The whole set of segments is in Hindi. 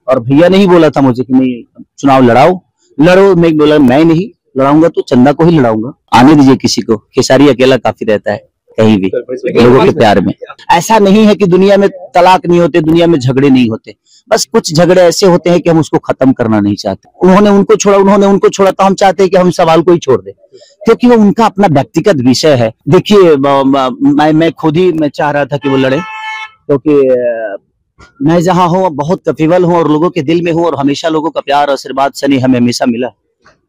और भैया ने ही बोला था मुझे कि नहीं चुनाव लड़ाओ लड़ो। मैं बोला मैं नहीं लड़ाऊंगा तो चंदा को ही लड़ाऊंगा। आने दीजिए किसी को, खेसारी अकेला काफी रहता है कहीं भी लोगों के प्यार में। ऐसा नहीं है कि दुनिया में तलाक नहीं होते, दुनिया में झगड़े नहीं होते, बस कुछ झगड़े ऐसे होते हैं कि हम उसको खत्म करना नहीं चाहते। उन्होंने उनको छोड़ा तो हम चाहते हैं कि हम सवाल को ही छोड़ दें, क्योंकि वो उनका अपना व्यक्तिगत विषय है। देखिए मैं खुद ही मैं चाह रहा था कि वो लड़े, क्योंकि मैं जहाँ हूँ बहुत कफीवल हूँ और लोगों के दिल में हूँ, और हमेशा लोगों का प्यार आशीर्वाद सनी हमें हमेशा मिला।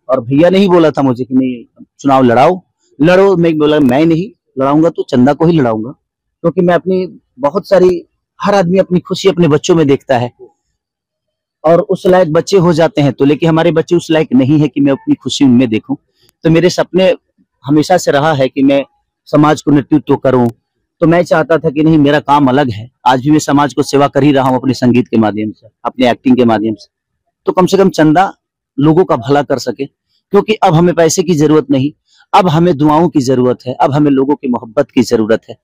और भैया ने ही बोला था मुझे कि नहीं चुनाव लड़ाओ लड़ो। मैं बोला मैं नहीं लड़ाऊंगा तो चंदा को ही लड़ाऊंगा, क्योंकि मैं अपनी बहुत सारी, हर आदमी अपनी खुशी अपने बच्चों में देखता है और उस लायक बच्चे हो जाते हैं तो, लेकिन हमारे बच्चे उस लायक नहीं है कि मैं अपनी खुशी उनमें देखूं। तो मेरे सपने हमेशा से रहा है कि मैं समाज को नेतृत्व करूं, तो मैं चाहता था कि नहीं मेरा काम अलग है। आज भी मैं समाज को सेवा कर ही रहा हूं अपने संगीत के माध्यम से, अपने एक्टिंग के माध्यम से। तो कम से कम चंदा लोगों का भला कर सके, क्योंकि अब हमें पैसे की जरूरत नहीं, अब हमें दुआओं की जरूरत है, अब हमें लोगों की मोहब्बत की जरूरत है।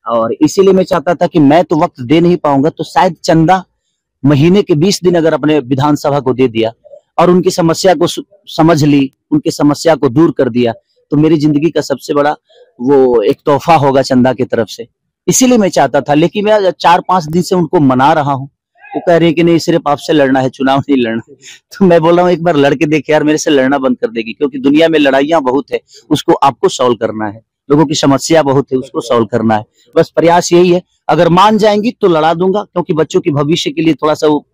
और इसीलिए मैं चाहता था कि मैं तो वक्त दे नहीं पाऊंगा, तो शायद चंदा महीने के 20 दिन अगर अपने विधानसभा को दे दिया और उनकी समस्या को समझ ली, उनकी समस्या को दूर कर दिया, तो मेरी जिंदगी का सबसे बड़ा वो एक तोहफा होगा चंदा की तरफ से। इसीलिए मैं चाहता था, लेकिन मैं 4-5 दिन से उनको मना रहा हूँ। वो कह रहे हैं कि नहीं सिर्फ आपसे लड़ना है, चुनाव नहीं लड़ना है। तो मैं बोल रहा हूँ एक बार लड़के देखे यार, मेरे से लड़ना बंद कर देगी, क्योंकि दुनिया में लड़ाइयां बहुत है, उसको आपको सॉल्व करना है। लोगों की समस्या बहुत है, उसको सॉल्व करना है। बस प्रयास यही है, अगर मान जाएंगी तो लड़ा दूंगा, क्योंकि बच्चों के भविष्य के लिए थोड़ा सा वो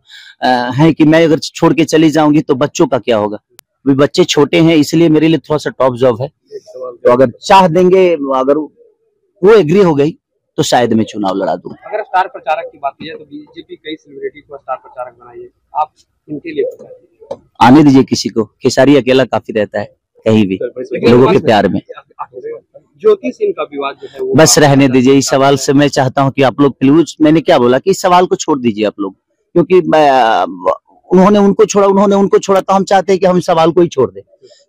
है कि मैं अगर छोड़ के चली जाऊंगी तो बच्चों का क्या होगा। वे बच्चे छोटे हैं, इसलिए मेरे लिए थोड़ा सा टॉप जॉब है। तो अगर चाह देंगे, अगर वो एग्री हो गई तो शायद मैं चुनाव लड़ा दूं। अगर स्टार प्रचारक की बात की जाए तो बीजेपी कई सेलिब्रिटी को स्टार प्रचारक बनाई है, आप इनके लिए आने दीजिए किसी को, खेसारी अकेला काफी रहता है कहीं भी लोगों के प्यार में। ज्योति सिंह का विवाद जो है वो बस रहने दीजिए। इस सवाल से मैं चाहता हूं कि आप लोग प्लीज, मैंने क्या बोला कि इस सवाल को छोड़ दीजिए आप लोग, क्योंकि उन्होंने उनको छोड़ा तो हम चाहते हैं कि हम सवाल को ही छोड़ दें,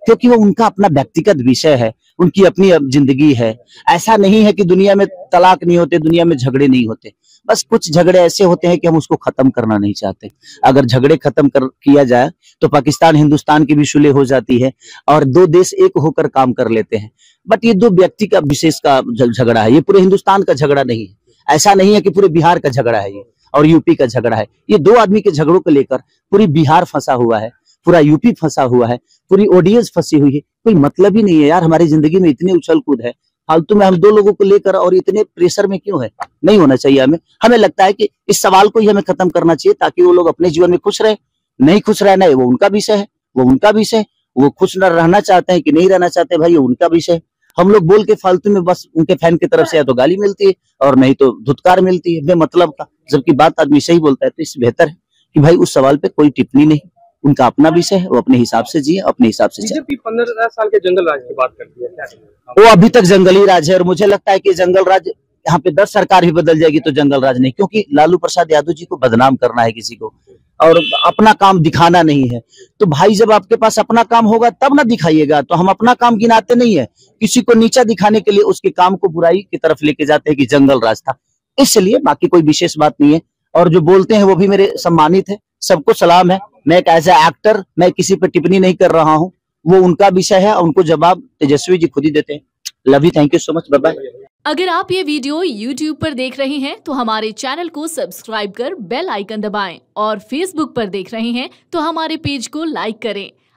क्योंकि वो उनका अपना व्यक्तिगत विषय है, उनकी अपनी जिंदगी है। ऐसा नहीं है कि दुनिया में तलाक नहीं होते, दुनिया में झगड़े नहीं होते, बस कुछ झगड़े ऐसे होते हैं कि हम उसको खत्म करना नहीं चाहते। अगर झगड़े खत्म किया जाए तो पाकिस्तान हिंदुस्तान की भी सुलह हो जाती है और दो देश एक होकर काम कर लेते हैं। बट ये दो व्यक्ति का विशेष का झगड़ा है, ये पूरे हिंदुस्तान का झगड़ा नहीं है। ऐसा नहीं है कि पूरे बिहार का झगड़ा है ये और यूपी का झगड़ा है। ये दो आदमी के झगड़ों को लेकर पूरी बिहार फंसा हुआ है, पूरा यूपी फंसा हुआ है, पूरी ऑडियंस फंसी हुई है। कोई मतलब ही नहीं है यार, हमारी जिंदगी में इतनी उछल कूद है फालतू में, हम दो लोगों को लेकर और इतने प्रेशर में क्यों है। नहीं होना चाहिए। हमें लगता है कि इस सवाल को ही हमें खत्म करना चाहिए, ताकि वो लोग अपने जीवन में खुश रहे। नहीं खुश रहना है वो उनका विषय है, वो उनका विषय है। वो खुश न रहना चाहते हैं कि नहीं रहना चाहते भाई, ये उनका विषय है। हम लोग बोल के फालतू में बस उनके फैन की तरफ से या तो गाली मिलती है और नहीं तो धुतकार मिलती है बेमतलब का, जबकि बात आदमी सही बोलता है। तो इससे बेहतर है कि भाई उस सवाल पे कोई टिप्पणी नहीं, उनका अपना विषय है, वो अपने हिसाब से जिए, अपने हिसाब से चले। 15 साल के जंगल राज की बात करती है, क्या वो अभी तक जंगली राज है, और मुझे लगता है कि जंगल राज यहाँ पे 10 सरकार भी बदल जाएगी तो जंगल राज नहीं, क्योंकि लालू प्रसाद यादव जी को बदनाम करना है किसी को और अपना काम दिखाना नहीं है। तो भाई जब आपके पास अपना काम होगा तब ना दिखाइएगा। तो हम अपना काम गिनाते नहीं है, किसी को नीचा दिखाने के लिए उसके काम को बुराई की तरफ लेके जाते हैं कि जंगल राज था, इसलिए बाकी कोई विशेष बात नहीं है। और जो बोलते हैं वो भी मेरे सम्मानित है, सबको सलाम है। मैं एक एज ए एक्टर मैं किसी पे टिप्पणी नहीं कर रहा हूँ, वो उनका विषय है, उनको जवाब तेजस्वी जी खुद ही देते हैं। Love you, thank you so much, bye bye. अगर आप ये वीडियो YouTube पर देख रहे हैं तो हमारे चैनल को सब्सक्राइब कर बेल आइकन दबाएं, और Facebook पर देख रहे हैं तो हमारे पेज को लाइक करें।